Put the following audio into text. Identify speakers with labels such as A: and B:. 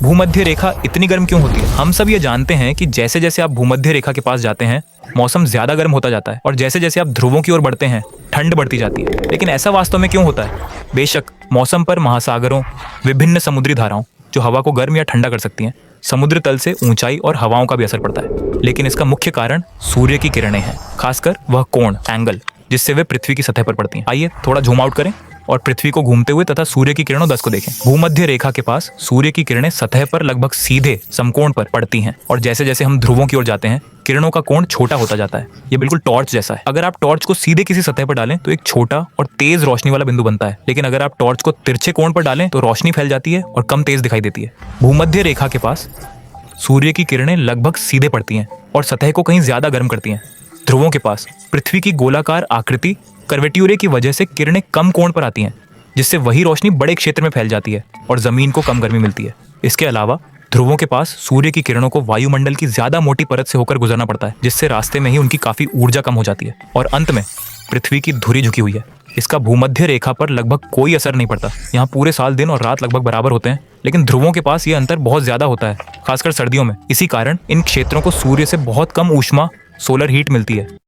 A: भूमध्य रेखा इतनी गर्म क्यों होती है? हम सब ये जानते हैं कि जैसे जैसे आप भूमध्य रेखा के पास जाते हैं मौसम ज्यादा गर्म होता जाता है और जैसे जैसे आप ध्रुवों की ओर बढ़ते हैं ठंड बढ़ती जाती है। लेकिन ऐसा वास्तव में क्यों होता है? बेशक मौसम पर महासागरों, विभिन्न समुद्री धाराओं जो हवा को गर्म या ठंडा कर सकती हैं, समुद्र तल से ऊंचाई और हवाओं का भी असर पड़ता है। लेकिन इसका मुख्य कारण सूर्य की किरणें हैं, खासकर वह कोण, एंगल जिससे वे पृथ्वी की सतह पर पड़ती हैं। आइए थोड़ा जूम आउट करें और पृथ्वी को घूमते हुए तथा सूर्य की किरणों 10 को देखें। भूमध्य रेखा के पास सूर्य की किरणें सतह पर लगभग सीधे समकोण पर पड़ती हैं और जैसे जैसे हम ध्रुवों की ओर जाते हैं किरणों का कोण छोटा होता जाता है। ये बिल्कुल टॉर्च जैसा है। अगर आप टॉर्च को सीधे किसी सतह पर डालें तो एक छोटा और तेज रोशनी वाला बिंदु बनता है, लेकिन अगर आप टॉर्च को तिरछे कोण पर डालें तो रोशनी फैल जाती है और कम तेज दिखाई देती है। भूमध्य रेखा के पास सूर्य की किरणें लगभग सीधे पड़ती हैं और सतह को कहीं ज्यादा गर्म करती हैं। ध्रुवों के पास पृथ्वी की गोलाकार आकृति, कर्वेट्यूरे की वजह से किरणें कम कोण पर आती हैं, जिससे वही रोशनी बड़े क्षेत्र में फैल जाती है और जमीन को कम गर्मी मिलती है। इसके अलावा ध्रुवों के पास सूर्य की किरणों को वायुमंडल की ज्यादा मोटी परत से होकर गुजरना पड़ता है, जिससे रास्ते में ही उनकी काफी ऊर्जा कम हो जाती है और अंत में पृथ्वी की धुरी झुकी हुई है। इसका भूमध्य रेखा पर लगभग कोई असर नहीं पड़ता। यहाँ पूरे साल दिन और रात लगभग बराबर होते हैं, लेकिन ध्रुवों के पास ये अंतर बहुत ज्यादा होता है, खासकर सर्दियों में। इसी कारण इन क्षेत्रों को सूर्य से बहुत कम ऊष्मा, सोलर हीट मिलती है।